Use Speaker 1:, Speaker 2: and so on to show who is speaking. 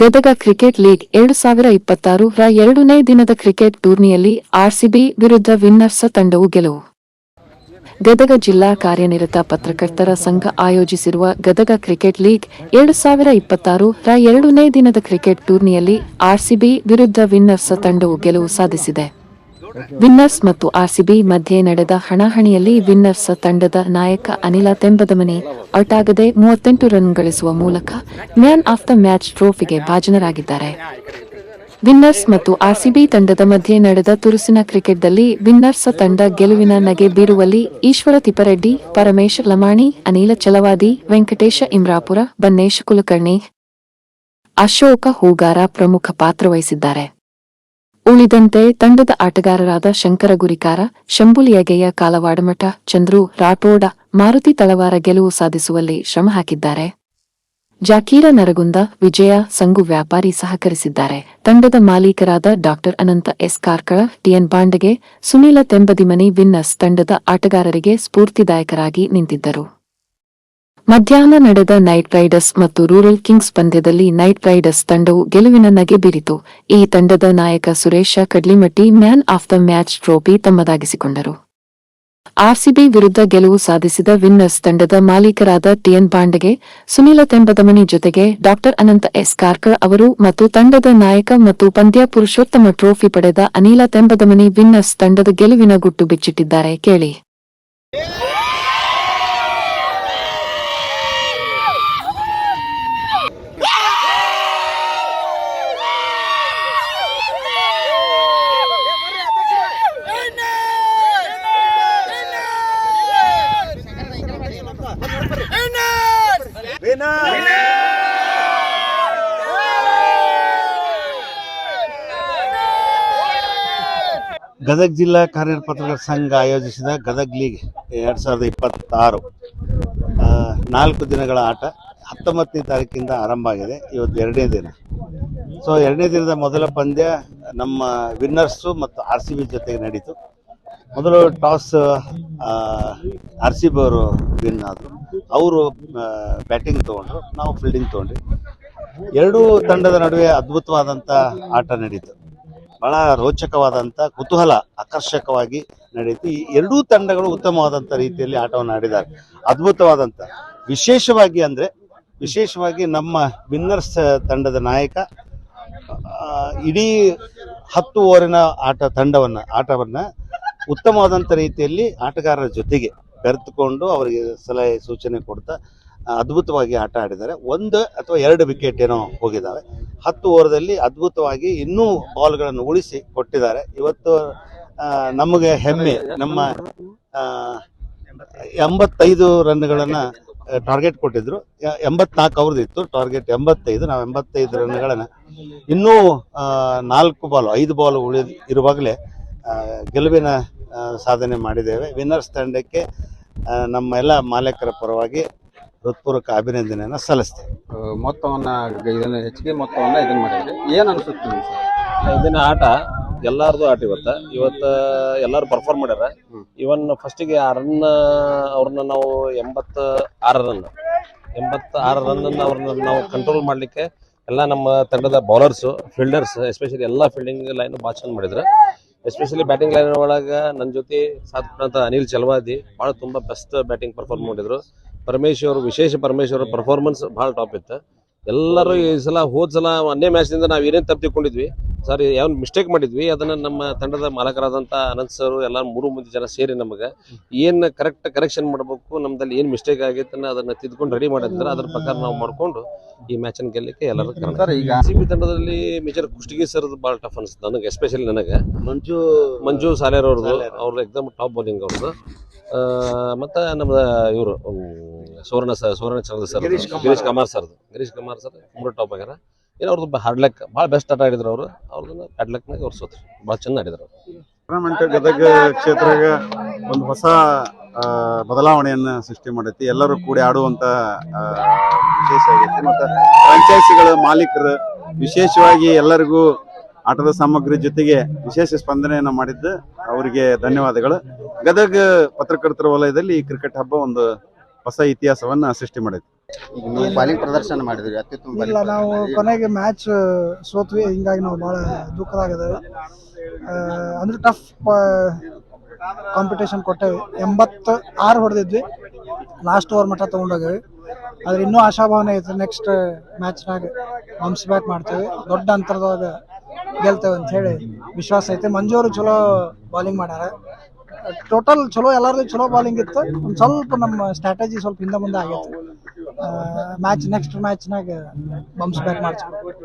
Speaker 1: Gadag cricket league 2026 ರ ಎರಡನೇ ದಿನದ ಕ್ರಿಕೆಟ್ ಟೂರ್ನಿಯಲ್ಲಿ ಆರ್ಸಿಬಿ ವಿರುದ್ಧ ವಿನ್ನರ್ಸ್ ತಂಡವು ಗೆಲುವು. ಗದಗ ಜಿಲ್ಲಾ ಕಾರ್ಯನಿರತ ಪತ್ರಕರ್ತರ ಸಂಘ ಆಯೋಜಿಸಿರುವ ಗದಗ ಕ್ರಿಕೆಟ್ ಲೀಗ್ 2026 ರ ಎರಡನೇ ದಿನದ ಕ್ರಿಕೆಟ್ ಟೂರ್ನಿಯಲ್ಲಿ ಆರ್ಸಿಬಿ ವಿರುದ್ಧ ವಿನ್ನರ್ಸ್ ತಂಡವು ಗೆಲುವು ಸಾಧಿಸಿದೆ. ವಿನ್ನರ್ಸ್ ಮತ್ತು ಆರ್ಸಿಬಿ ಮಧ್ಯೆ ನಡೆದ ಹಣಾಹಣಿಯಲ್ಲಿ ವಿನ್ನರ್ಸ್ ತಂಡದ ನಾಯಕ ಅನಿಲ ತೆಂಬದಮನಿ ಔಟ್ ಆಗದೆ 38 ರನ್ ಗಳಿಸುವ ಮೂಲಕ ಮ್ಯಾನ್ ಆಫ್ ದ ಮ್ಯಾಚ್ ಟ್ರೋಫಿಗೆ ಭಾಜನರಾಗಿದ್ದಾರೆ. ವಿನ್ನರ್ಸ್ ಮತ್ತು ಆರ್ಸಿಬಿ ತಂಡದ ಮಧ್ಯೆ ನಡೆದ ತುರುಸಿನ ಕ್ರಿಕೆಟ್ನಲ್ಲಿ ವಿನ್ನರ್ಸ್ ತಂಡ ಗೆಲುವಿನ ನಗೆ ಬೀರುವಲ್ಲಿ ಈಶ್ವರ ತಿಪ್ಪರೆಡ್ಡಿ, ಪರಮೇಶ್ ಲಮಾಣಿ, ಅನಿಲ ಚಲವಾದಿ, ವೆಂಕಟೇಶ ಇಮ್ರಾಪುರ, ಬನ್ನೇಶ್ ಕುಲಕರ್ಣಿ, ಅಶೋಕ ಹೂಗಾರ ಪ್ರಮುಖ ಪಾತ್ರ ವಹಿಸಿದ್ದಾರೆ. ಉಳಿದಂತೆ ತಂಡದ ಆಟಗಾರರಾದ ಶಂಕರ ಗುರಿಕಾರ, ಶಂಭುಲಿಯಗೆಯ ಕಾಲವಾಡಮಠ, ಚಂದ್ರು ರಾಠೋಡ, ಮಾರುತಿ ತಳವಾರ ಗೆಲುವು ಸಾಧಿಸುವಲ್ಲಿ ಶ್ರಮ ಹಾಕಿದ್ದಾರೆ. ಜಾಕೀರ ನರಗುಂದ, ವಿಜಯ ಸಂಗು ವ್ಯಾಪಾರಿ ಸಹಕರಿಸಿದ್ದಾರೆ. ತಂಡದ ಮಾಲೀಕರಾದ Dr Anantha S Karkala, TN Bandage, Sunila Tembadimani winners ತಂಡದ ಆಟಗಾರರಿಗೆ ಸ್ಫೂರ್ತಿದಾಯಕರಾಗಿ ನಿಂತಿದ್ದರು. ಮಧ್ಯಾಹ್ನ ನಡೆದ ನೈಟ್ ರೈಡರ್ಸ್ ಮತ್ತು ರೂರಲ್ ಕಿಂಗ್ಸ್ ಪಂದ್ಯದಲ್ಲಿ ನೈಟ್ ರೈಡರ್ಸ್ ತಂಡವು ಗೆಲುವಿನ ನಗೆ ಬೀರಿತು. ಈ ತಂಡದ ನಾಯಕ Suresha Kadlimatti man of the match trophy ತಮ್ಮದಾಗಿಸಿಕೊಂಡರು. ಆರ್ಸಿಬಿ ವಿರುದ್ಧ ಗೆಲುವು ಸಾಧಿಸಿದ ವಿನ್ನರ್ಸ್ ತಂಡದ ಮಾಲೀಕರಾದ ಟಿಎನ್ ಬಾಂಡಗೆ, ಸುನೀಲ ತೆಂಬದಮನಿ ಜೊತೆಗೆ ಡಾ ಅನಂತ ಎಸ್ ಕಾರ್ಕಳ ಅವರು ಮತ್ತು ತಂಡದ ನಾಯಕ ಮತ್ತು ಪಂದ್ಯ ಪುರುಷೋತ್ತಮ ಟ್ರೋಫಿ ಪಡೆದ ಅನಿಲ ತೆಂಬದಮನಿ ವಿನ್ನರ್ಸ್ ತಂಡದ ಗೆಲುವಿನ ಗುಟ್ಟು ಬಿಚ್ಚಿಟ್ಟಿದ್ದಾರೆ. ಕೇಳಿ.
Speaker 2: ಗದಗ ಜಿಲ್ಲಾ ಕಾರ್ಯನಿರತ ಪತ್ರಕರ್ತರ ಸಂಘ ಆಯೋಜಿಸಿದ ಗದಗ ಲೀಗ್ 2026 4 ದಿನಗಳ ಆಟ 19ನೇ ತಾರೀಕಿಂದ ಆರಂಭ ಆಗಿದೆ. ಇವತ್ತು 2ನೇ ದಿನ. ಸೊ 2ನೇ ದಿನದ ಮೊದಲ ಪಂದ್ಯ ನಮ್ಮ ವಿನ್ನರ್ಸು ಮತ್ತು ಆರ್ಸಿಬಿ ಜೊತೆಗೆ ನಡೀತು. ಮೊದಲು ಟಾಸ್ ಆರ್ಸಿಬಿ ಅವರು ವಿನ್ ಆದರು. ಅವರು ಬ್ಯಾಟಿಂಗ್ ತೊಗೊಂಡ್ರು, ನಾವು ಫೀಲ್ಡಿಂಗ್ ತೊಗೊಂಡ್ವಿ. ಎರಡೂ ತಂಡದ ನಡುವೆ ಅದ್ಭುತವಾದಂಥ ಆಟ ನಡೀತು. ಬಹಳ ರೋಚಕವಾದಂಥ, ಕುತೂಹಲ, ಆಕರ್ಷಕವಾಗಿ ನಡೆಯಿತು. ಈ ಎರಡೂ ತಂಡಗಳು ಉತ್ತಮವಾದಂಥ ರೀತಿಯಲ್ಲಿ ಆಟವನ್ನು ಆಡಿದ್ದಾರೆ. ಅದ್ಭುತವಾದಂಥ ವಿಶೇಷವಾಗಿ ನಮ್ಮ ವಿನ್ನರ್ಸ್ ತಂಡದ ನಾಯಕ ಇಡೀ 10 ಓವರಿನ ಆಟವನ್ನು ಉತ್ತಮವಾದಂಥ ರೀತಿಯಲ್ಲಿ ಆಟಗಾರರ ಜೊತೆಗೆ ಬೆರೆತುಕೊಂಡು ಅವರಿಗೆ ಸಲಹೆ ಸೂಚನೆ ಕೊಡ್ತಾ ಅದ್ಭುತವಾಗಿ ಆಟ ಆಡಿದ್ದಾರೆ. 1 ಅಥವಾ 2 ವಿಕೆಟ್ ಏನೋ ಹೋಗಿದ್ದಾವೆ. 10 ಓವರ್ದಲ್ಲಿ ಅದ್ಭುತವಾಗಿ ಇನ್ನೂ ಬಾಲ್ಗಳನ್ನು ಉಳಿಸಿ ಕೊಟ್ಟಿದ್ದಾರೆ. ಇವತ್ತು ನಮಗೆ ಹೆಮ್ಮೆ. ನಮ್ಮ 85 ರನ್ಗಳನ್ನು ಟಾರ್ಗೆಟ್ ಕೊಟ್ಟಿದ್ರು. 84 ಅವ್ರದ್ದು ಇತ್ತು ಟಾರ್ಗೆಟ್, 85. ನಾವು 85 ರನ್ಗಳನ್ನು ಇನ್ನೂ 5 ಬಾಲ್ ಇರುವಾಗಲೇ ಗೆಲುವಿನ ಸಾಧನೆ ಮಾಡಿದ್ದೇವೆ. ವಿನ್ನರ್ಸ್ ತಂಡಕ್ಕೆ ನಮ್ಮ ಎಲ್ಲ ಮಾಲೀಕರ ಪರವಾಗಿ ಹೃತ್ಪೂರ್ವಕ ಅಭಿನಂದನೆಯನ್ನು ಸಲ್ಲಿಸ್ತೇವೆ.
Speaker 3: ಹೆಚ್ಚಿಗೆ ಮೊತ್ತವನ್ನು ಇದನ್ನು ಮಾಡಿದ್ರೆ ಏನು ಅನಿಸುತ್ತೆ?
Speaker 4: ಇದನ್ನ ಆಟ ಎಲ್ಲಾರ್ದು ಆಟ. ಇವತ್ತು ಎಲ್ಲರೂ ಪರ್ಫಾರ್ಮ್ ಮಾಡ್ಯಾರ. ಇವನ್ ಫಸ್ಟಿಗೆ ಅವ್ರನ್ನ ನಾವು 86 ರನ್ ಅವ್ರನ್ನ ನಾವು ಕಂಟ್ರೋಲ್ ಮಾಡ್ಲಿಕ್ಕೆ ಎಲ್ಲ ನಮ್ಮ ತಂಡದ ಬೌಲರ್ಸು, ಫೀಲ್ಡರ್ಸ್, ಎಸ್ಪೆಷಲಿ ಎಲ್ಲ ಫೀಲ್ಡಿಂಗ್ ಲೈನ್ ಭಾಳ ಚಂದ ಮಾಡಿದ್ರು. ಎಸ್ಪೆಷಲಿ ಬ್ಯಾಟಿಂಗ್ ಲೈನ್ ಒಳಗೆ ನನ್ನ ಜೊತೆ ಸಾಥ್ ಕೊಟ್ಟಂತ ಅನಿಲ್ ಚಲವಾದಿ ಭಾಳ ತುಂಬ ಬೆಸ್ಟ್ ಬ್ಯಾಟಿಂಗ್ ಪರ್ಫಾರ್ಮ್ ಮಾಡಿದ್ರು. ಪರಮೇಶ್ ಅವರ ಪರ್ಫಾರ್ಮೆನ್ಸ್ ಭಾಳ ಟಾಪ್ ಇತ್ತು. ಎಲ್ಲರೂ ಈ ಸಲ ಹೋದ ಸಲ 1ನೇ ಮ್ಯಾಚ್ನಿಂದ ನಾವು ಏನೇನು ತಪ್ಪು ತಿಳ್ಕೊಂಡಿದ್ವಿ, ಸಾರಿ ಯಾವ ಮಿಸ್ಟೇಕ್ ಮಾಡಿದ್ವಿ, ಅದನ್ನು ನಮ್ಮ ತಂಡದ ಮಾಲಕರಾದಂಥ ಅನಂತ್ ಸರ್ ಎಲ್ಲ 3 ಮಂದಿ ಜನ ಸೇರಿ ನಮಗೆ ಏನು ಕರೆಕ್ಷನ್ ಮಾಡಬೇಕು, ನಮ್ದಲ್ಲಿ ಏನು ಮಿಸ್ಟೇಕ್ ಆಗೈತನ್ನ ಅದನ್ನು ತಿದ್ಕೊಂಡು ರೆಡಿ ಮಾಡಿದ್ರೆ ಅದ್ರ ಪ್ರಕಾರ ನಾವು ಮಾಡಿಕೊಂಡು ಈ ಮ್ಯಾಚನ್ನು ಗೆಲ್ಲಕ್ಕೆ ಎಲ್ಲರೂ ಕಾರಣ. ಈಗ ಆರ್ಸಿಬಿ ತಂಡದಲ್ಲಿ ಮೇಜರ್ ಕುಷ್ಟಗಿ ಸರ್ದು ಭಾಳ ಟಫ್ ಅನಿಸ್ತು ನನಗೆ. ಎಸ್ಪೆಷಲಿ ನನಗೆ ಮಂಜು ಸಾಲೇರ್ ಅವ್ರದ್ದು ಎಕ್ದಮ್ ಟಾಪ್ ಬೌಲಿಂಗ್ ಅವ್ರದ್ದು. ಮತ್ತು ನಮ್ದು ಇವರು Suvarna Chandra sir, Girish Kumar sir 3 top ಆಗ್ಯಾರ. ಏನು ಅವ್ರದ್ದು ಹಾರ್ಡ್ ಲಕ್, ಭಾಳ ಬೆಸ್ಟ್ ಆಟ ಆಡಿದ್ರು. ಅವ್ರದ್ದು ಬ್ಯಾಡ್ ಲಕ್ನಾಗ ಅವ್ರು ಸೋತ್ರು. ಭಾಳ ಚೆಂದ ಆಡಿದ್ರು
Speaker 5: ಅವರು. ಗದಗ ಕ್ಷೇತ್ರಗ ಒಂದು ಹೊಸ ಬದಲಾವಣೆಯನ್ನು ಸೃಷ್ಟಿ ಮಾಡೈತಿ. ಎಲ್ಲರೂ ಕೂಡಿ ಆಡುವಂತ ವಿಶೇಷ ಆಗೈತಿ. ಮತ್ತು ಫ್ರಾಂಚೈಸಿಗಳ ಮಾಲೀಕರು ವಿಶೇಷವಾಗಿ ಎಲ್ಲರಿಗೂ ಆಟದ ಸಾಮಗ್ರಿ ಜೊತೆಗೆ ವಿಶೇಷ ಸ್ಪಂದನೆಯನ್ನು ಮಾಡಿದ್ದು ಅವರಿಗೆ ಧನ್ಯವಾದಗಳು. ಗದಗ ಪತ್ರಕರ್ತರ ವಲಯದಲ್ಲಿ ಈ ಕ್ರಿಕೆಟ್ ಹಬ್ಬ ಒಂದು ಹೊಸ ಇತಿಹಾಸವನ್ನು ಸೃಷ್ಟಿ ಮಾಡೈತಿ.
Speaker 3: ಈಗ ನೀವು ಬಾಲಿಂಗ್ ಪ್ರದರ್ಶನ ಮಾಡಿದ್ರಿ, ಅತ್ಯುತ್ತಮ
Speaker 6: ಇಲ್ಲ,
Speaker 3: bowling
Speaker 6: ನಾವು
Speaker 3: ಪ್ರದರ್ಶನ ಮಾಡಿದ್ರಿ.
Speaker 6: ಕೊನೆಗೆ ಮ್ಯಾಚ್ ಸೋತ್ವಿ. ಹಿಂಗಾಗಿ ನಾವು ಭಾಳ ದುಃಖದಾಗಿದ್ದೇವೆ. ಅಂದ್ರೆ ಟಫ್ ಕಾಂಪಿಟೇಷನ್ ಕೊಟ್ಟೇವಿ. 86 ಹೊಡೆದಿದ್ವಿ, ಲಾಸ್ಟ್ ಓವರ್ ಮಟ್ಟ ತೊಗೊಂಡೋಗೇವಿ. ಆದ್ರೆ ಇನ್ನೂ ಆಶಾಭಾವನೆ ಐತೆ, ನೆಕ್ಸ್ಟ್ ಮ್ಯಾಚ್ನಾಗ ಬೌನ್ಸ್ ಬ್ಯಾಕ್ ಮಾಡ್ತೇವೆ, ದೊಡ್ಡ ಅಂತರದಾಗ ಗೆಲ್ತೇವೆ ಅಂತ ಹೇಳಿ ವಿಶ್ವಾಸ ಐತೆ. ಮಂಜು ಅವರು ಚಲೋ ಬಾಲಿಂಗ್ ಮಾಡ್ಯಾರ. ಟೋಟಲ್ ಚಲೋ, ಎಲ್ಲರದು ಚಲೋ ಬಾಲಿಂಗ್ ಇತ್ತು. ಒಂದು ಸ್ವಲ್ಪ ನಮ್ಮ ಸ್ಟ್ರಾಟಜಿ ಸ್ವಲ್ಪ ಹಿಂದೆ ಮುಂದೆ ಆಗೈತೆ. ನೆಕ್ಸ್ಟ್ ಮ್ಯಾಚ್ನಾಗ ಬೌನ್ಸ್ ಬ್ಯಾಕ್ ಮಾಡ್ತೀವಿ.